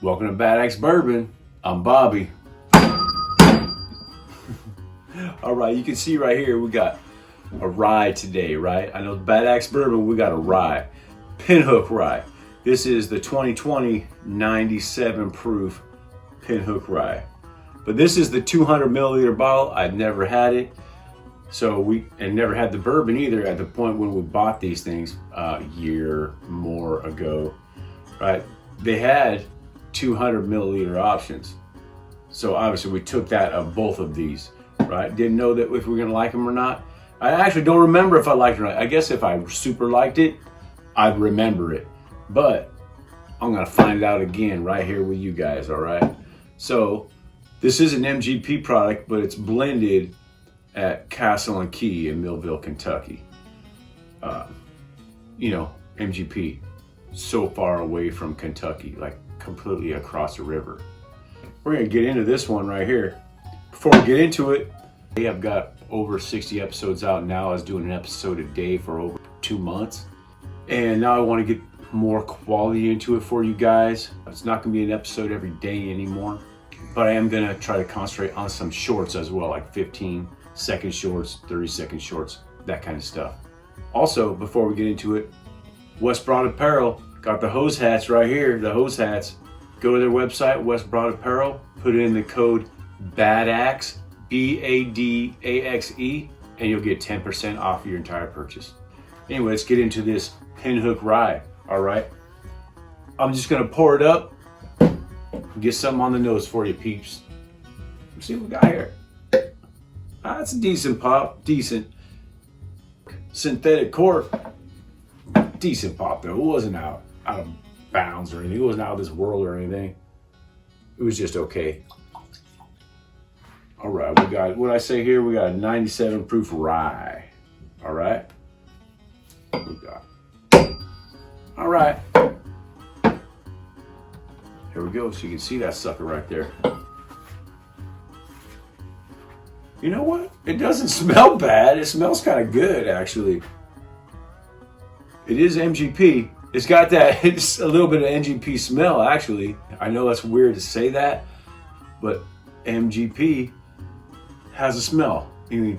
Welcome to BAD AXE Bourbon. I'm Bobby. All right, you can see right here we got a rye today, right? I know BAD AXE Bourbon, we got a rye. Pinhook Rye. This is the 2020 97 proof Pinhook Rye. But this is the 200 milliliter bottle. I'd never had it. And never had the bourbon either at the point when we bought these things a year more ago, right? They had 200 milliliter options. So obviously we took that of both of these, right? Didn't know that if we were gonna like them or not. I actually don't remember if I liked it or not. I guess if I super liked it, I'd remember it. But I'm gonna find out again right here with you guys, all right? So this is an MGP product, but it's blended at Castle and Key in Millville, Kentucky. MGP, so far away from Kentucky, like completely across the river. We're gonna get into this one right here. Before we get into it, I've got over 60 episodes out now. I was doing an episode a day for over 2 months. And now I wanna get more quality into it for you guys. It's not gonna be an episode every day anymore, but I am gonna try to concentrate on some shorts as well, like 15-second shorts, 30-second shorts, that kind of stuff. Also, before we get into it, West Broad Apparel got the hose hats right here, the hose hats. Go to their website, West Broad Apparel, put in the code BAD AXE, BADAXE, and you'll get 10% off your entire purchase. Anyway, let's get into this Pinhook Rye, all right? I'm just gonna pour it up, get something on the nose for you peeps. Let's see what we got here. That's a decent pop, decent. Synthetic cork, decent pop though. It wasn't out of bounds or anything. It wasn't out of this world or anything. It was just okay. All right, we got, what I say here, we got a 97 proof rye. All right. What we got? All right. Here we go, so you can see that sucker right there. You know what? It doesn't smell bad. It smells kind of good, actually. It is MGP. It's got that, it's a little bit of MGP smell, actually. I know that's weird to say that, but MGP has a smell. I mean,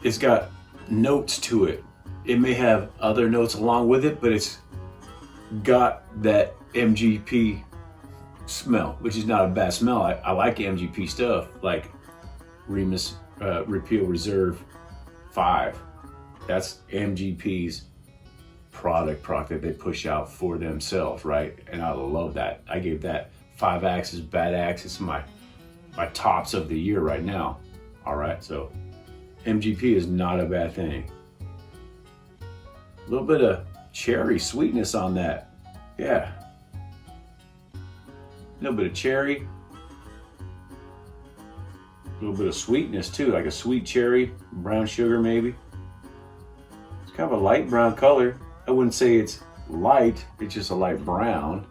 it's got notes to it. It may have other notes along with it, but it's got that MGP smell, which is not a bad smell. I like MGP stuff, like Remus Repeal Reserve 5. That's MGP's product that they push out for themselves, right? And I love that. I gave that 5 Axes, BAD AXE. It's my tops of the year right now. All right, so MGP is not a bad thing. A little bit of cherry sweetness on that. Yeah. A little bit of cherry. A little bit of sweetness too, like a sweet cherry, brown sugar maybe. It's kind of a light brown color. I wouldn't say it's light, it's just a light brown.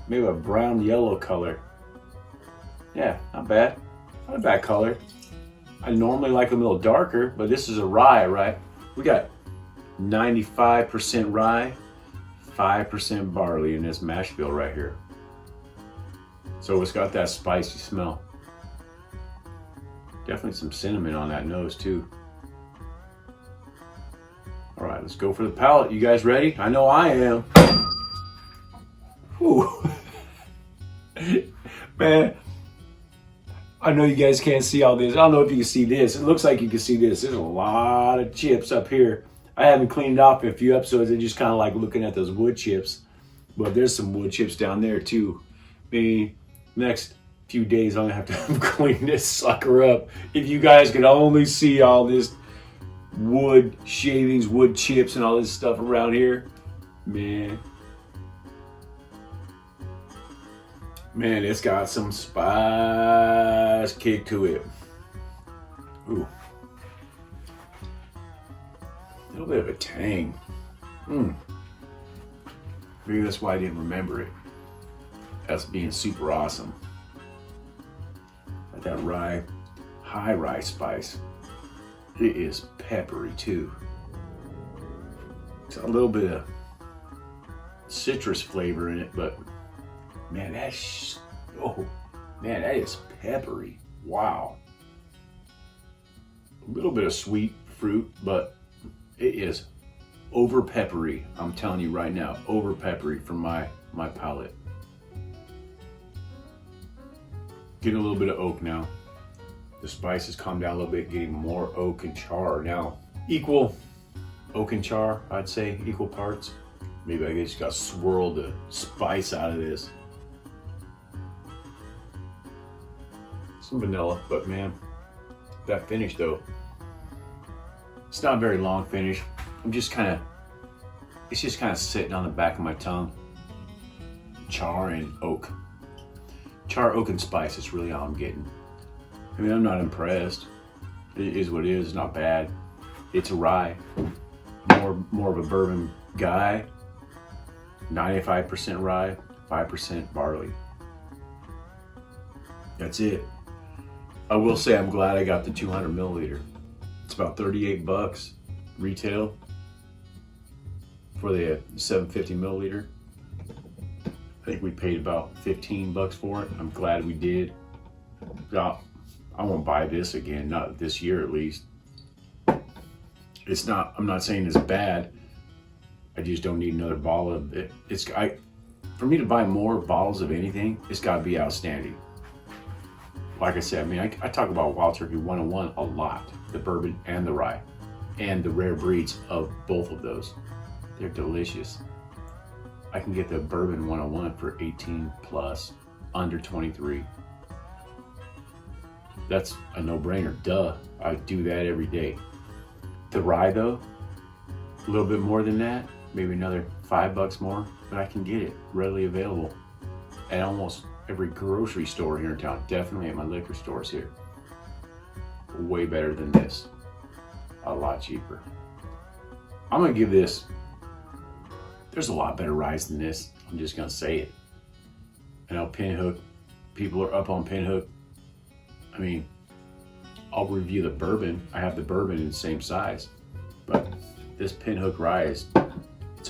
Maybe a brown yellow color. Yeah, not bad. Not a bad color. I normally like them a little darker, but this is a rye, right? We got 95% rye, 5% barley in this mash bill right here. So it's got that spicy smell. Definitely some cinnamon on that nose too. All right, let's go for the palate. You guys ready? I know I am. Whew. Man, I know you guys can't see all this. I don't know if you can see this. It looks like you can see this. There's a lot of chips up here. I haven't cleaned off in a few episodes. I just kind of like looking at those wood chips. But there's some wood chips down there too. Maybe next few days I'm gonna have to clean this sucker up. If you guys could only see all this wood shavings, wood chips, and all this stuff around here, man, it's got some spice kick to it. Ooh, a little bit of a tang. Maybe that's why I didn't remember it as being super awesome. Like that rye, high rye spice. It is peppery too. It's got a little bit of citrus flavor in it, but Man, that's, oh, man, that is peppery. Wow. A little bit of sweet fruit, but it is over peppery. I'm telling you right now, over peppery for my palate. Getting a little bit of oak now. The spices calm down a little bit, getting more oak and char now. Equal oak and char, I'd say, equal parts. Maybe I just got swirled the spice out of this. Some vanilla, but man, that finish though, it's not a very long finish. It's just kind of sitting on the back of my tongue. Char and oak. Char, oak, and spice is really all I'm getting. I mean, I'm not impressed. It is what it is, not bad. It's a rye. More of a bourbon guy. 95% rye, 5% barley. That's it. I will say I'm glad I got the 200 milliliter. It's about 38 bucks retail for the 750 milliliter. I think we paid about 15 bucks for it. I'm glad we did. I won't buy this again, not this year at least. I'm not saying it's bad. I just don't need another bottle of it. For me to buy more bottles of anything, it's gotta be outstanding. Like I said, I mean, I talk about Wild Turkey 101 a lot, the bourbon and the rye, and the rare breeds of both of those. They're delicious. I can get the bourbon 101 for 18 plus, under 23. That's a no-brainer, duh. I do that every day. The rye though, a little bit more than that, maybe another $5 more, but I can get it readily available at almost every grocery store here in town, definitely at my liquor stores here. Way better than this, a lot cheaper. I'm gonna give this, there's a lot better ryes than this, I'm just gonna say it. I know Pinhook, people are up on Pinhook. I mean, I'll review the bourbon. I have the bourbon in the same size, but this Pinhook Rye it's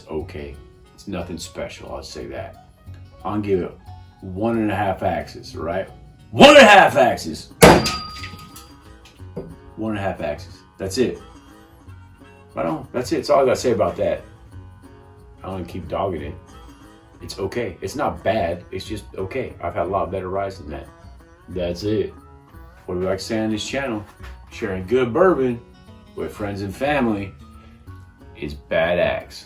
okay. It's nothing special, I'll say that. I'll give it 1.5 axes, right? 1.5 axes. 1.5 axes. That's it. Right on. That's it. That's all I gotta say about that. I don't keep dogging it. It's okay. It's not bad. It's just okay. I've had a lot better ryes than that. That's it. What do we like to say on this channel? Sharing good bourbon with friends and family is BAD AXE.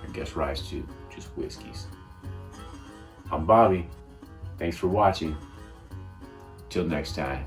I guess ryes too, just whiskeys. I'm Bobby. Thanks for watching. Till next time.